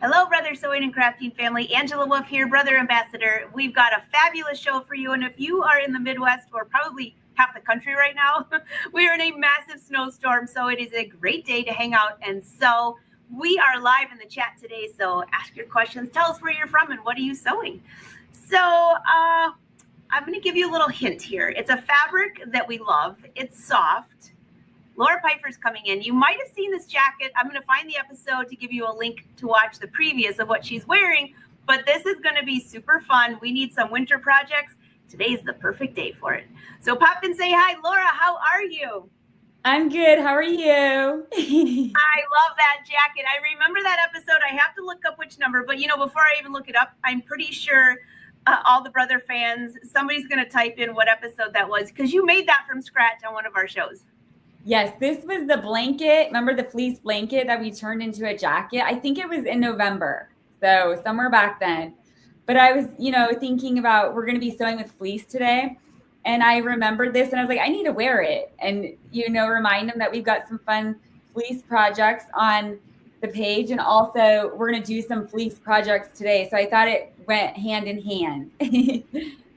Hello, Brother Sewing and Crafting family. Angela Wolf here, Brother Ambassador. We've got a fabulous show for you. And if you are in the Midwest or probably half the country right now, we are in a massive snowstorm. So it is a great day to hang out and sew. We are live in the chat today. So ask your questions. Tell us where you're from and what are you sewing? So I'm going to give you a little hint here. It's a fabric that we love. It's soft. Laura Pifer's coming in. You might have seen this jacket. I'm going to find the episode to give you a link to watch the previous of what she's wearing, but this is going to be super fun. We need some winter projects. Today's the perfect day for it. So pop and say hi. Laura, how are you? I'm good. How are you? I love that jacket. I remember that episode. I have to look up which number, but before I even look it up, I'm pretty sure all the Brother fans, somebody's going to type in what episode that was because you made that from scratch on one of our shows. Yes, this was the blanket. Remember the fleece blanket that we turned into a jacket? I think it was in November, so somewhere back then. But I was, thinking about we're going to be sewing with fleece today. And I remembered this and I was like, I need to wear it. And, remind them that we've got some fun fleece projects on the page. And also we're going to do some fleece projects today. So I thought it went hand in hand.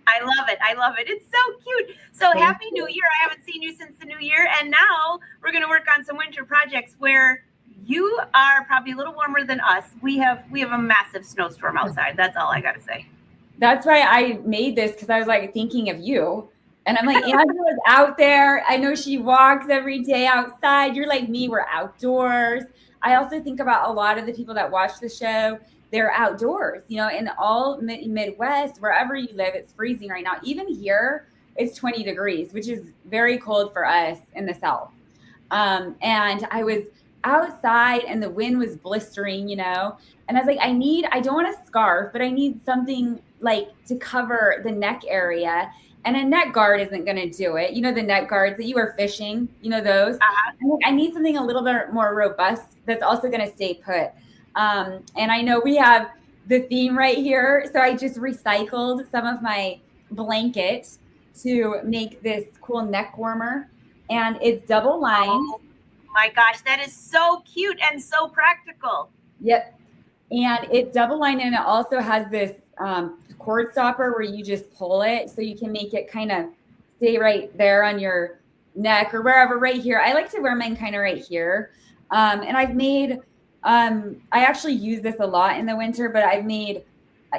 I love it. I love it. It's so cute. So happy New Year. I haven't seen you since the new year. And now we're going to work on some winter projects where you are probably a little warmer than us. We have a massive snowstorm outside. That's all I got to say. That's why I made this because I was like thinking of you. And I'm like, Angela's out there. I know she walks every day outside. You're like me. We're outdoors. I also think about a lot of the people that watch the show. They're outdoors, in all Midwest, wherever you live, it's freezing right now. Even here, it's 20 degrees, which is very cold for us in the South. And I was outside and the wind was blistering, and I was like, I don't want a scarf, but I need something like to cover the neck area. And a neck guard isn't going to do it. The neck guards that you were fishing, those. Uh-huh. I need something a little bit more robust that's also going to stay put. And I know we have the theme right here. So I just recycled some of my blanket to make this cool neck warmer. And it's double lined. Oh my gosh, that is so cute and so practical. Yep. And it's double lined and it also has this cord stopper where you just pull it. So you can make it kind of stay right there on your neck or wherever right here. I like to wear mine kind of right here. And I've made... I actually use this a lot in the winter, but I've made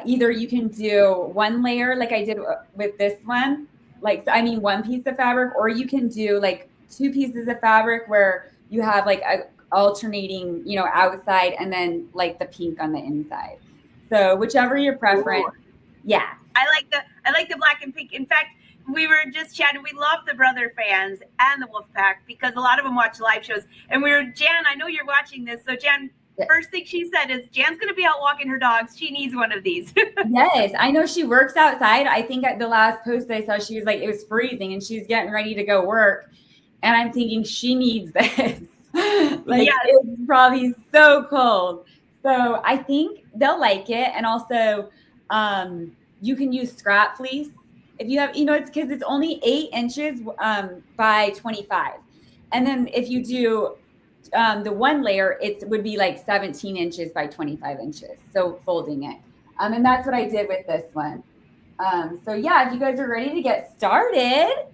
either you can do one layer like I did with this one, one piece of fabric, or you can do like two pieces of fabric where you have like a alternating, outside and then like the pink on the inside. So whichever your preference. Ooh. Yeah. I like the black and pink. In fact, we were just chatting. We love the Brother fans and the Wolf Pack because a lot of them watch live shows. And Jan, I know you're watching this. So Jan, first thing she said is Jan's going to be out walking her dogs. She needs one of these. Yes, I know she works outside. I think at the last post I saw, she was like, it was freezing and she's getting ready to go work. And I'm thinking she needs this. It's probably so cold. So I think they'll like it. And also you can use scrap fleece. If you have, it's because it's only 8 inches by 25. And then if you do the one layer, it would be like 17 inches by 25 inches. So folding it. And that's what I did with this one. So yeah, if you guys are ready to get started.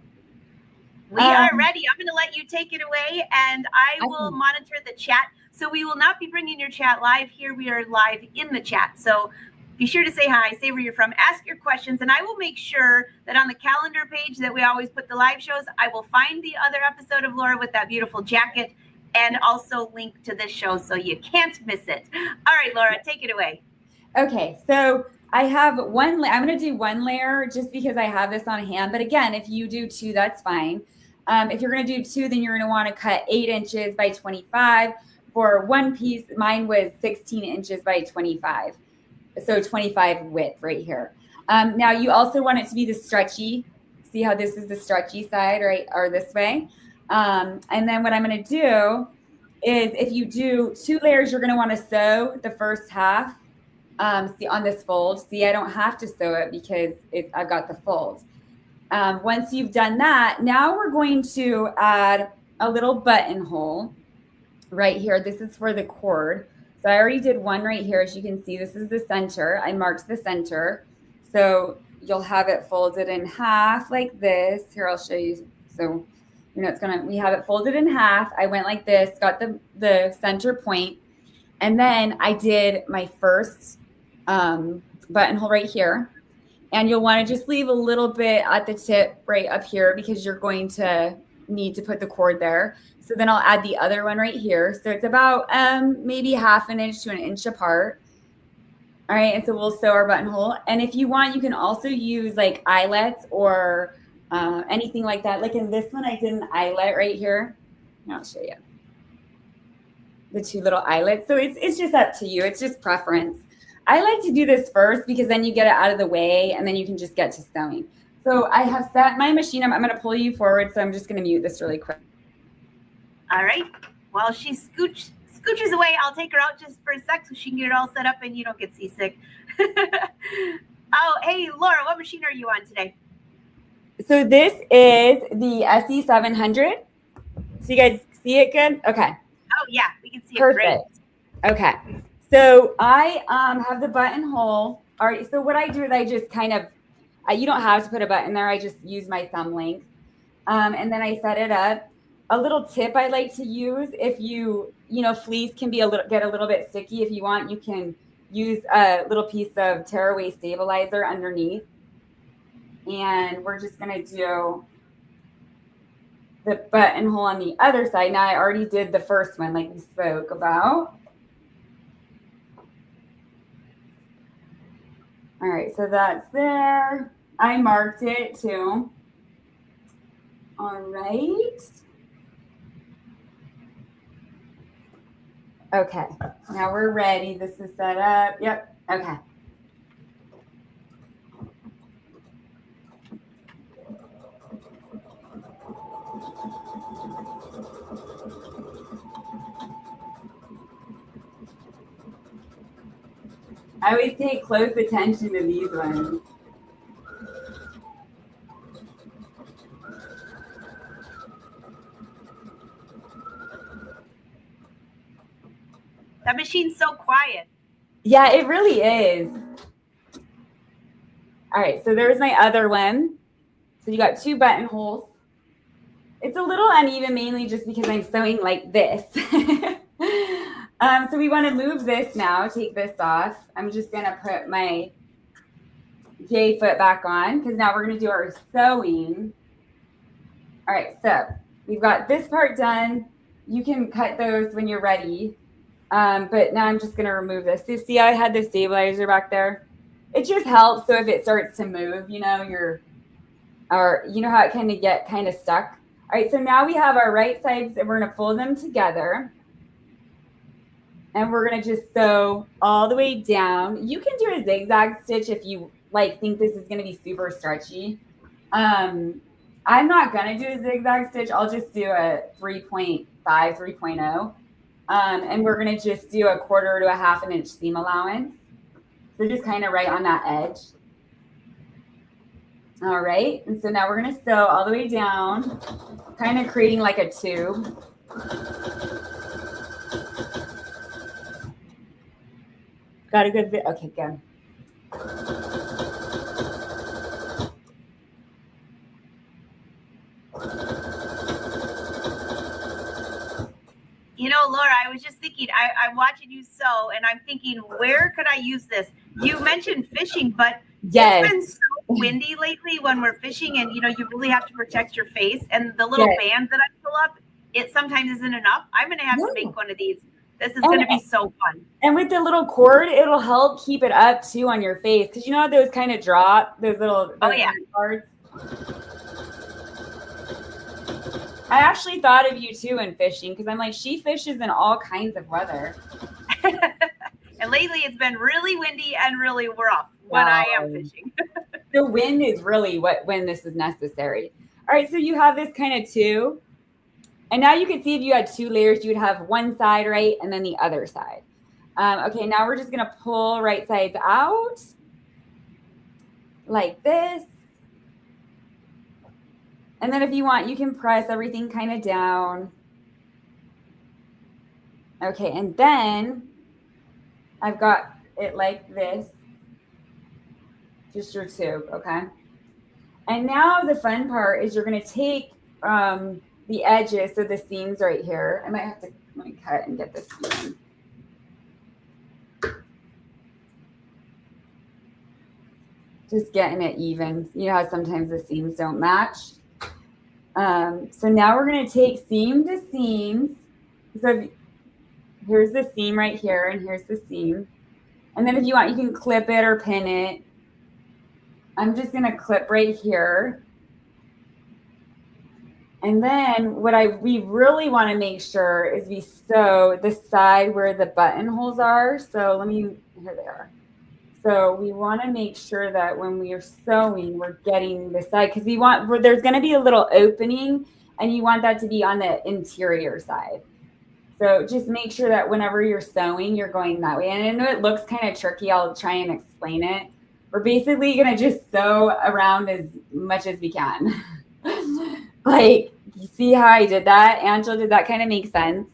We are ready. I'm going to let you take it away and I will monitor the chat. So we will not be bringing your chat live here. We are live in the chat. So be sure to say hi, say where you're from, ask your questions, and I will make sure that on the calendar page that we always put the live shows, I will find the other episode of Laura with that beautiful jacket and also link to this show so you can't miss it. All right, Laura, take it away. Okay, so I have I'm going to do one layer just because I have this on hand. But again, if you do 2, that's fine. If you're going to do 2, then you're going to want to cut 8 inches by 25. For one piece, mine was 16 inches by 25. So 25 width right here. Now you also want it to be the stretchy. See how this is the stretchy side, right? Or this way. And then what I'm going to do is if you do 2 layers, you're going to want to sew the first half. See on this fold. See, I don't have to sew it because I've got the fold. Once you've done that, now we're going to add a little buttonhole right here. This is for the cord. So I already did one right here. As you can see, this is the center. I marked the center. So you'll have it folded in half like this. Here, I'll show you. So, we have it folded in half. I went like this, got the center point. And then I did my first buttonhole right here. And you'll want to just leave a little bit at the tip right up here because you're going to need to put the cord there. So then I'll add the other one right here. So it's about maybe 1/2 inch to 1 inch apart. All right, and so we'll sew our buttonhole. And if you want, you can also use like eyelets or anything like that. Like in this one, I did an eyelet right here. I'll show you the 2 little eyelets. So it's just up to you. It's just preference. I like to do this first because then you get it out of the way and then you can just get to sewing. So I have set my machine up. I'm going to pull you forward. So I'm just going to mute this really quick. All right. While she scooches away, I'll take her out just for a sec so she can get it all set up and you don't get seasick. Oh, hey, Laura, what machine are you on today? So this is the SE700. So you guys see it good? Okay. Oh, yeah, we can see it Perfect. great. Okay. So I have the buttonhole. All right. So what I do is I just kind of, you don't have to put a button there. I just use my thumb length. And then I set it up. A little tip I like to use, if fleece can be get a little bit sticky. If you want, you can use a little piece of tearaway stabilizer underneath. And we're just going to do the buttonhole on the other side. Now I already did the first one like we spoke about. All right, so that's there. I marked it too. All right. Okay, now we're ready. This is set up. Yep, okay. I always pay close attention to these ones. That machine's so quiet. Yeah, it really is. All right, so there's my other one. So you got 2 buttonholes. It's a little uneven, mainly just because I'm sewing like this. So we want to move this now, take this off. I'm just going to put my J foot back on because now we're going to do our sewing. All right, so we've got this part done. You can cut those when you're ready. But now I'm just going to remove this. So see, I had the stabilizer back there. It just helps. So if it starts to move, you know how it can get kind of stuck. All right, so now we have our right sides and we're going to fold them together. And we're going to just sew all the way down. You can do a zigzag stitch if you think this is going to be super stretchy. I'm not going to do a zigzag stitch. I'll just do a 3.5, 3.0. And we're going to just do a 1/4 to 1/2 inch seam allowance. So just kind of right on that edge. All right. And so now we're going to sew all the way down, kind of creating like a tube. Got a good bit. Okay, good. You know, Laura, I was just thinking, I'm watching you sew, and I'm thinking, where could I use this? You mentioned fishing, but yes. It's been so windy lately when we're fishing, and, you really have to protect your face. And the little band that I pull up, it sometimes isn't enough. I'm going to have to make one of these. This is going to be so fun. And with the little cord, it'll help keep it up, too, on your face. Because you know how those kind of drop, those little parts? I actually thought of you, too, in fishing. Because I'm like, she fishes in all kinds of weather. And lately, it's been really windy and really rough when I am fishing. The wind is really when this is necessary. All right, so you have this kind of tube. And now you can see if you had 2 layers, you would have one side, right? And then the other side. Okay, now we're just going to pull right sides out like this. And then if you want, you can press everything kind of down. Okay, and then I've got it like this, just your tube, okay? And now the fun part is you're going to take the edges, so the seams right here. I might have to let me cut and get this seam. Just getting it even. You know how sometimes the seams don't match. So now we're going to take seam to seam. So here's the seam right here, and here's the seam. And then if you want, you can clip it or pin it. I'm just going to clip right here. And then what we really want to make sure is we sew the side where the buttonholes are. So here they are. So we want to make sure that when we are sewing, we're getting the side, because there's going to be a little opening, and you want that to be on the interior side. So just make sure that whenever you're sewing, you're going that way. And I know it looks kind of tricky. I'll try and explain it. We're basically going to just sew around as much as we can. Like, you see how I did that? Angela, did that kind of make sense?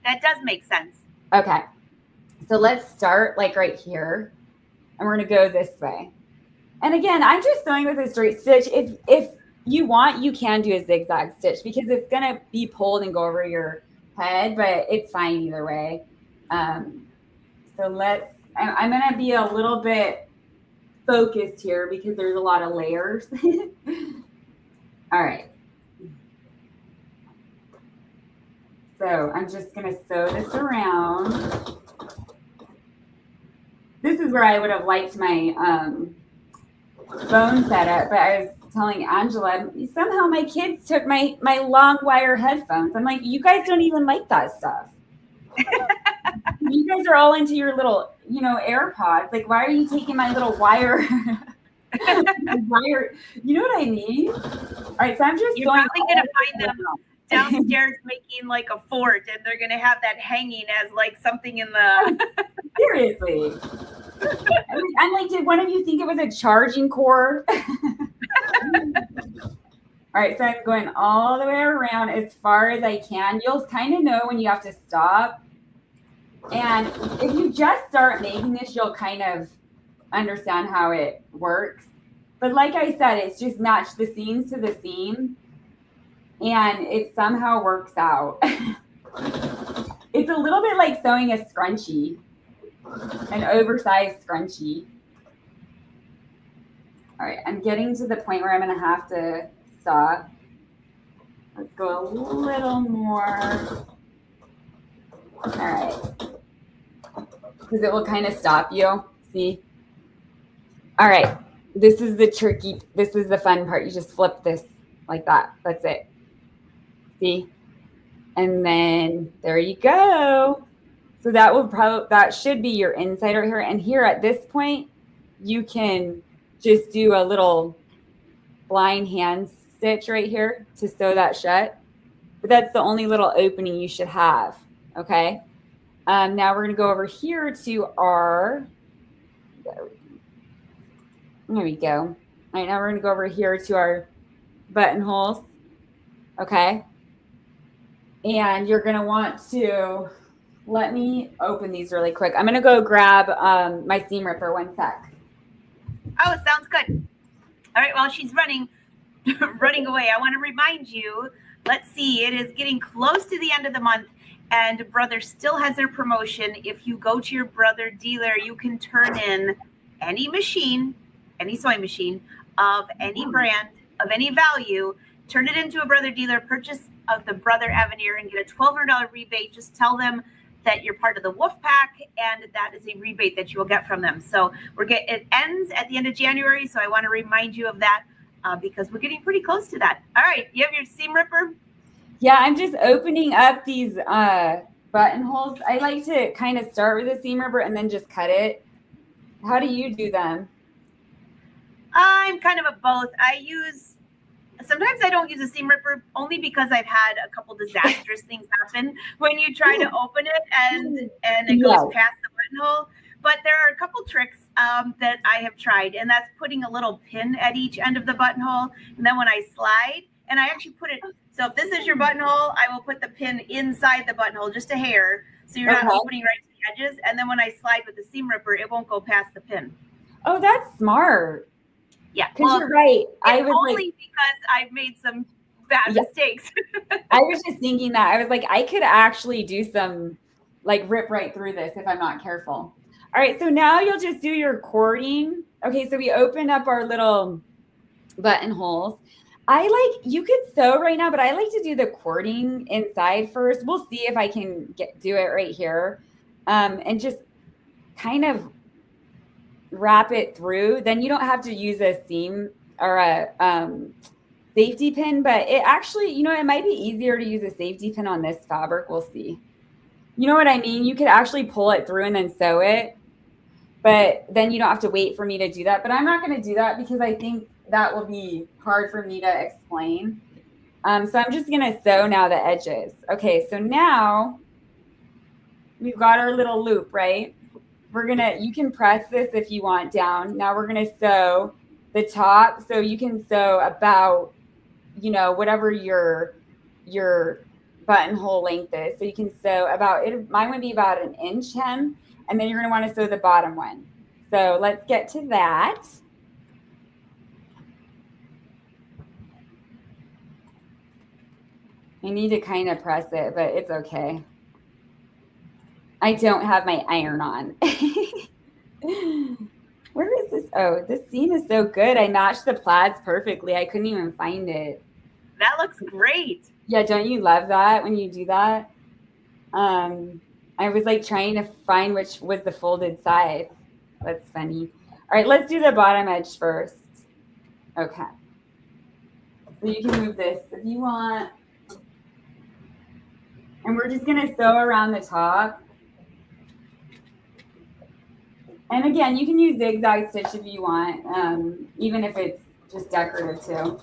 That does make sense. Okay. So let's start like right here. And we're going to go this way. And again, I'm just sewing with a straight stitch. If you want, you can do a zigzag stitch, because it's going to be pulled and go over your head, but it's fine either way. I'm going to be a little bit focused here because there's a lot of layers. All right. So I'm just going to sew this around. This is where I would have liked my phone setup, but I was telling Angela, somehow my kids took my long wire headphones. I'm like, you guys don't even like that stuff. You guys are all into your little, AirPods. Like, why are you taking my little wire? Wire? You know what I mean? All right, so I'm just You're probably going to find them downstairs making like a fort, and they're going to have that hanging as like something in the... Seriously. I'm like, did one of you think it was a charging cord? All right, so I'm going all the way around as far as I can. You'll kind of know when you have to stop. And if you just start making this, you'll kind of understand how it works. But like I said, it's just match the seams to the seam, and it somehow works out. It's a little bit like sewing a scrunchie, an oversized scrunchie. All right, I'm getting to the point where I'm going to have to stop. Let's go a little more. All right. Because it will kind of stop you. See? All right. This is the fun part. You just flip this like that. That's it. See? And then there you go. So that should be your inside right here. And here at this point, you can just do a little blind hand stitch right here to sew that shut. But that's the only little opening you should have. Okay. Now we're going to go over here to our, there we go. All right, now we're going to go over here to our buttonholes. Okay. And you're going to want to, let me open these really quick. I'm going to go grab my seam ripper, 1 sec. Oh, sounds good. All right, while she's running away, I want to remind you, let's see, it is getting close to the end of the month, and Brother still has their promotion. If you go to your Brother dealer, you can turn in any machine, any sewing machine of any brand, of any value, turn it into a Brother dealer, purchase of the Brother Avenir, and get a $1,200 rebate. Just tell them that you're part of the Wolf Pack, and that is a rebate that you will get from them. So it ends at the end of January, so I want to remind you of that because we're getting pretty close to that. All right, you have your seam ripper? Yeah, I'm just opening up these buttonholes. I like to kind of start with a seam ripper and then just cut it. How do you do them? I'm kind of a both. Sometimes I don't use a seam ripper only because I've had a couple disastrous things happen when you try to open it and it goes past the buttonhole. But there are a couple tricks that I have tried, and that's putting a little pin at each end of the buttonhole. And then when I slide, and I actually put it, so if this is your buttonhole, I will put the pin inside the buttonhole, just a hair, so you're not opening right to edges, and then when I slide with the seam ripper, it won't go past the pin. Oh, that's smart. Yeah, because you're right. I was only because I've made some bad mistakes. I was just thinking that. I was like, I could actually do some like rip right through this if I'm not careful. All right, so now you'll just do your cording. Okay, so we opened up our little buttonholes. You could sew right now, but I like to do the cording inside first. We'll see if I can do it right here, and just kind of wrap it through. Then you don't have to use a seam or a safety pin, but it actually, it might be easier to use a safety pin on this fabric. We'll see. You know what I mean? You could actually pull it through and then sew it, but then you don't have to wait for me to do that. But I'm not going to do that because I think that will be hard for me to explain. So I'm just going to sew now the edges. Okay, so now we've got our little loop, right? You can press this if you want down. Now we're going to sew the top. So you can sew about, whatever your buttonhole length is. So you can sew about it. Mine would be about an inch hem, and then you're going to want to sew the bottom one. So let's get to that. I need to kind of press it, but it's okay. I don't have my iron on. Where is this? Oh, this seam is so good. I matched the plaids perfectly. I couldn't even find it. That looks great. Yeah, don't you love that when you do that? I was like trying to find which was the folded side. That's funny. All right, let's do the bottom edge first. Okay. So you can move this if you want. And we're just going to sew around the top. And again, you can use zigzag stitch if you want, even if it's just decorative too.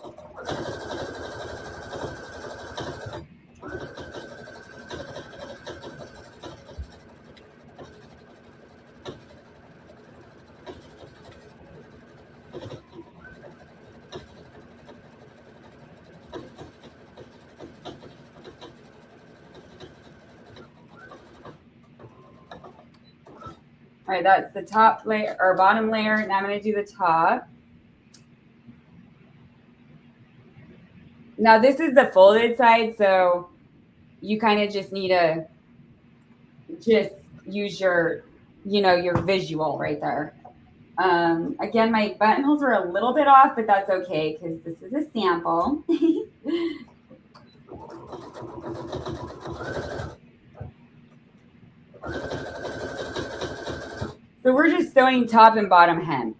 All right, that's the top layer or bottom layer. Now I'm going to do the top. Now this is the folded side, so you kind of just need to just use your, your visual right there. Again, my buttonholes are a little bit off, but that's okay because this is a sample. So we're just sewing top and bottom hem.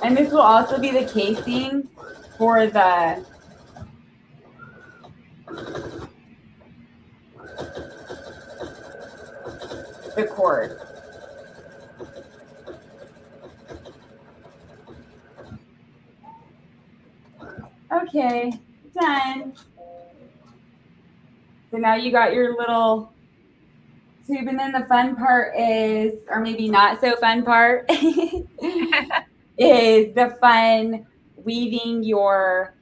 And this will also be the casing for the cord. Okay, done. So now you got your little tube, and then the fun part is, or maybe not so fun part, is the fun weaving your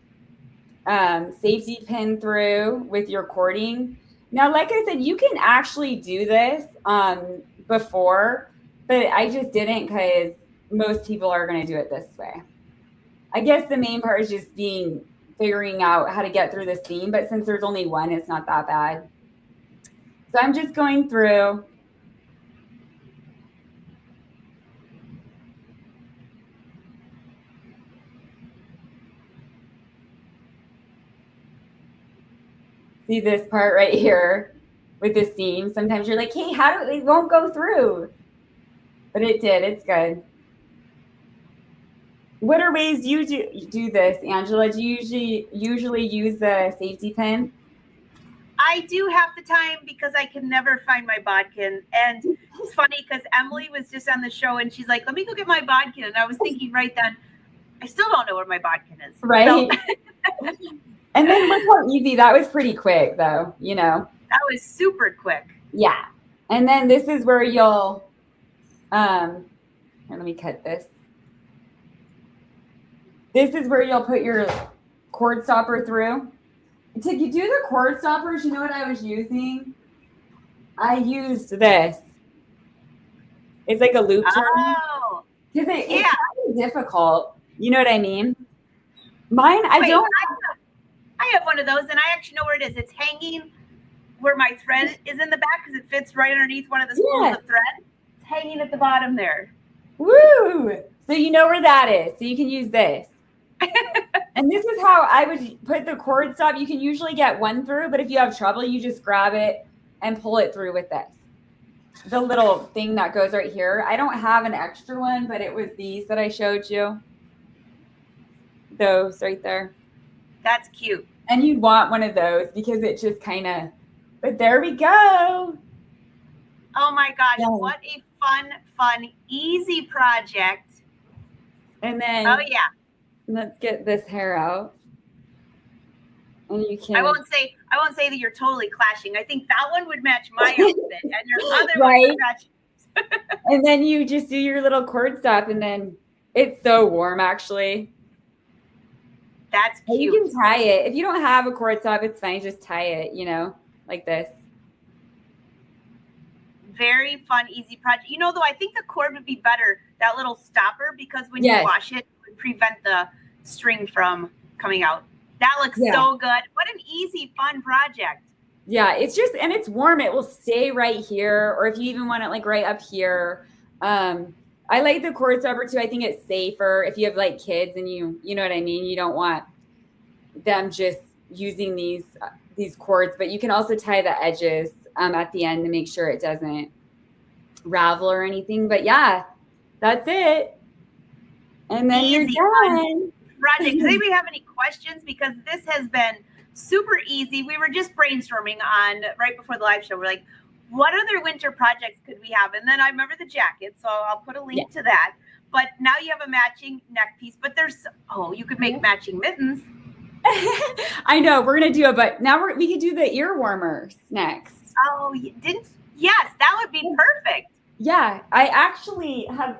safety pin through with your cording. Now, like I said, you can actually do this before, but I just didn't because most people are going to do it this way. I guess the main part is just figuring out how to get through the seam, but since there's only one, it's not that bad. So I'm just going through. See this part right here with the seam. Sometimes you're like, hey, it won't go through? But it did. It's good. What are ways you do this, Angela? Do you usually use the safety pin? I do half the time because I can never find my bodkin. And it's funny because Emily was just on the show and she's like, let me go get my bodkin. And I was thinking right then, I still don't know where my bodkin is. Right. So. And then look how easy. That was pretty quick though, That was super quick. Yeah. And then this is where you'll, here, let me cut this. This is where you'll put your cord stopper through. To do the cord stoppers, you know what I was using? I used this. It's like a loop turn. Oh, Because it's yeah. kind of difficult. You know what I mean? Mine, I Wait, don't. I have one of those, and I actually know where it is. It's hanging where my thread is in the back because it fits right underneath one of the spools Yeah. of thread. It's hanging at the bottom there. Woo! So you know where that is. So you can use this. And this is how I would put the cord stop. You can usually get one through, but if you have trouble, you just grab it and pull it through with this. The little thing that goes right here. I don't have an extra one, but it was these that I showed you. Those right there. That's cute. And you'd want one of those because it just kind of, but there we go. Oh my gosh, Yeah. what a fun, easy project. And then Oh yeah. let's get this hair out. And you can I won't say that you're totally clashing. I think that one would match my outfit and your other one Right. would match. And then you just do your little cord stop, and then it's so warm actually. That's And cute. you can tie it. If you don't have a cord stop, it's fine. Just tie it, you know, like this. Very fun, easy project. You know, though, I think the cord would be better, that little stopper, because when Yes. you wash it would prevent the string from coming out. That looks Yeah. so good. What an easy, fun project. Yeah, it's just, and it's warm. It will stay right here, or if you even want it like right up here. I like the cord stopper too. I think it's safer if you have like kids and you know what I mean. You don't want them just using these cords, but you can also tie the edges at the end to make sure it doesn't ravel or anything. But yeah, that's it. And then Easy, you're fun done. project. Does anybody have any questions? Because this has been super easy. We were just brainstorming on right before the live show. We're like, what other winter projects could we have? And then I remember the jacket, so I'll put a link to that. But now you have a matching neck piece. But there's you could make matching mittens. I know we're gonna do it, but now we could do the ear warmers next. Oh, you didn't? Yes, that would be perfect. Yeah, I actually have.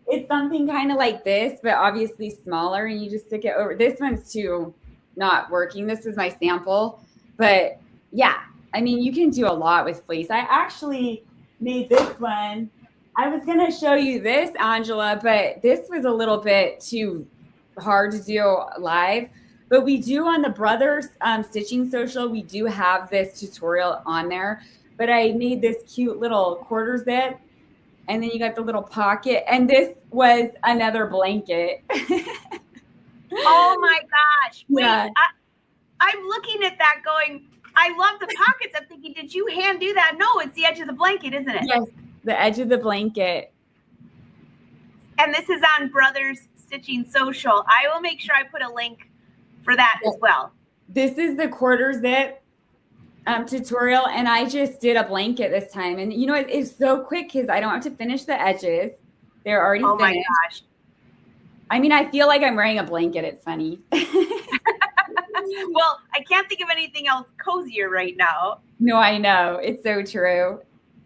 It's something kind of like this, but obviously smaller, and you just stick it over. This one's too not working. This is my sample, but yeah, I mean, you can do a lot with fleece. I actually made this one. I was gonna show you this, Angela, but this was a little bit too hard to do live. But we do on the Brothers Stitching Social, we do have this tutorial on there. But I made this cute little quarter zip, and then you got the little pocket, and this was another blanket. Oh my gosh. Wait, Yeah. I'm looking at that going, I love the pockets. I'm thinking, did you hand do that? No, it's the edge of the blanket, isn't it? Yes, the edge of the blanket. And this is on Brothers Stitching Social. I will make sure I put a link for that as well. This is the quarter zip tutorial, and I just did a blanket this time. And you know, it's so quick because I don't have to finish the edges. They're already finished. My gosh. I mean, I feel like I'm wearing a blanket. It's funny. Well, I can't think of anything else cozier right now. No, I know. It's so true.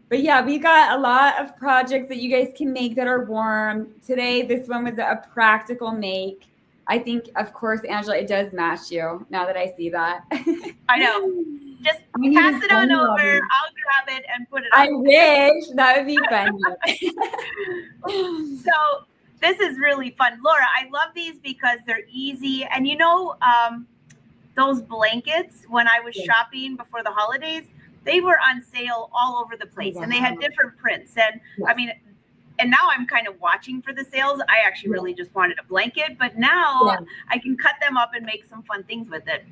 But yeah, we got a lot of projects that you guys can make that are warm. Today, this one was a practical make. I think, of course, Angela, it does match you now that I see that. I know. Just pass it on over. I'll grab it and put it on. I wish. That would be fun. So this is really fun. Laura, I love these because they're easy. And you know, those blankets, when I was shopping before the holidays, they were on sale all over the place. And they had different prints. And I mean, and now I'm kind of watching for the sales. I actually really just wanted a blanket, but now I can cut them up and make some fun things with it.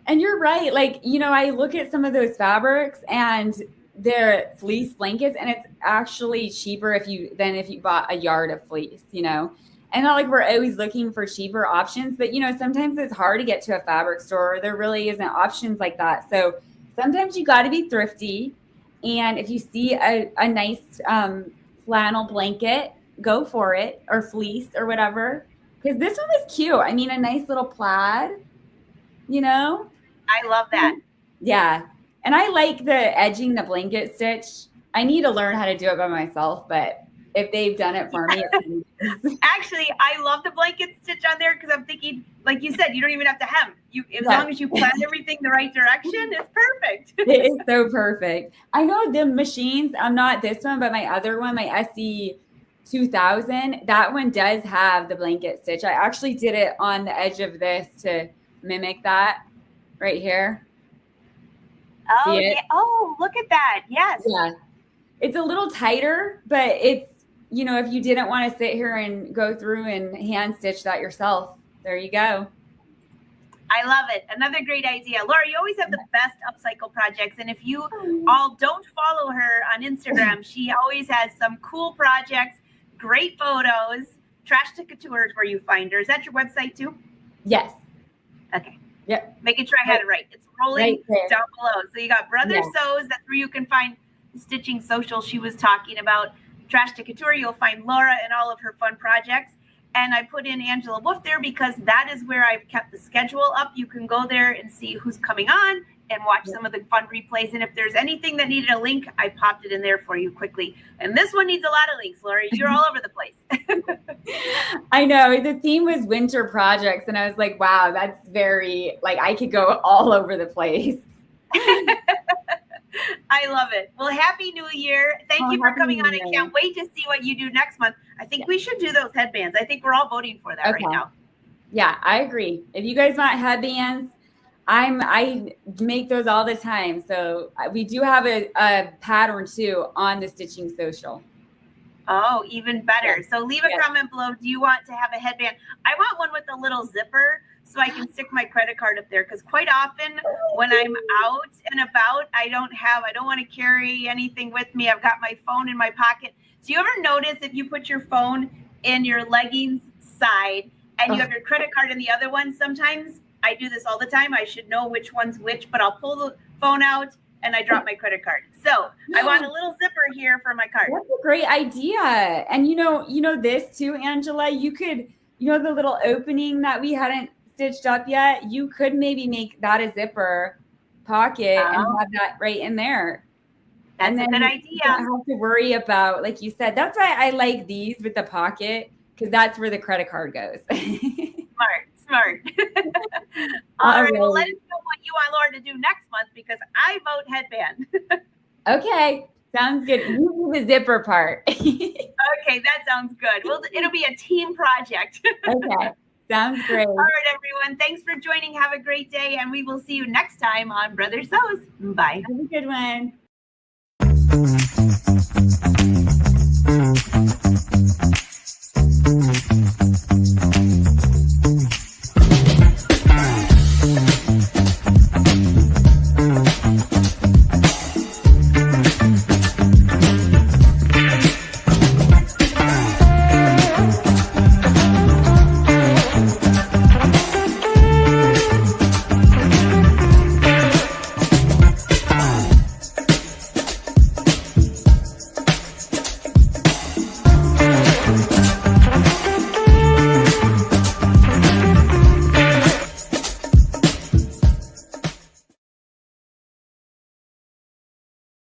And you're right. Like, you know, I look at some of those fabrics and they're fleece blankets, and it's actually cheaper than if you bought a yard of fleece, you know. And not like we're always looking for cheaper options, but you know, sometimes it's hard to get to a fabric store. There really isn't options like that. So sometimes you got to be thrifty. And if you see a nice flannel blanket, go for it, or fleece or whatever. Because this one was cute. I mean, a nice little plaid, you know. I love that. Yeah. And I like the edging the blanket stitch. I need to learn how to do it by myself, but if they've done it for me. Actually, I love the blanket stitch on there because I'm thinking, like you said, you don't even have to hem. As Yeah. long as you plan everything the right direction, it's perfect. It is so perfect. I know the machines, I'm not this one, but my other one, my SE 2000, that one does have the blanket stitch. I actually did it on the edge of this to mimic that right here. Oh, See it? yeah. Oh, look at that. Yes. Yeah. It's a little tighter, but it's, you know, if you didn't want to sit here and go through and hand stitch that yourself, there you go. I love it. Another great idea. Laura, you always have the best upcycle projects. And if you all don't follow her on Instagram, she always has some cool projects, great photos. Trash to Couture is where you find her. Is that your website too? Yes. Okay. Yep. Making sure I had it right. It's rolling right down below. So you got Brother Sews. That's where you can find the stitching social she was talking about. Trash to Couture, you'll find Laura and all of her fun projects. And I put in Angela Wolf there because that is where I've kept the schedule up. You can go there and see who's coming on and watch some of the fun replays. And if there's anything that needed a link, I popped it in there for you quickly. And this one needs a lot of links, Laura. You're all over the place. I know. The theme was winter projects. And I was like, wow, that's very, like, I could go all over the place. I love it. Well, Happy New Year. Thank you for coming on. I can't wait to see what you do next month. I think we should do those headbands. I think we're all voting for that right now. Yeah, I agree. If you guys want headbands, I make those all the time. So we do have a pattern too on the Stitching Social. Oh, even better. So leave a comment below. Do you want to have a headband? I want one with a little zipper so I can stick my credit card up there. Because quite often when I'm out and about, I don't want to carry anything with me. I've got my phone in my pocket. Do you ever notice if you put your phone in your leggings side and you have your credit card in the other one? Sometimes I do this all the time. I should know which one's which, but I'll pull the phone out and I drop my credit card. So I want a little zipper here for my card. That's a great idea. And you know this too, Angela, you could, the little opening that we hadn't stitched up yet, you could maybe make that a zipper pocket and have that right in there. That's a good idea. You don't have to worry about, like you said, that's why I like these with the pocket, because that's where the credit card goes. Smart. All right. Well, let us know what you want Laura to do next month because I vote headband. Okay. Sounds good. You do the zipper part. Okay, that sounds good. Well, it'll be a team project. Okay. Sounds great. All right, everyone. Thanks for joining. Have a great day, and we will see you next time on Brother Sews. Bye. Have a good one.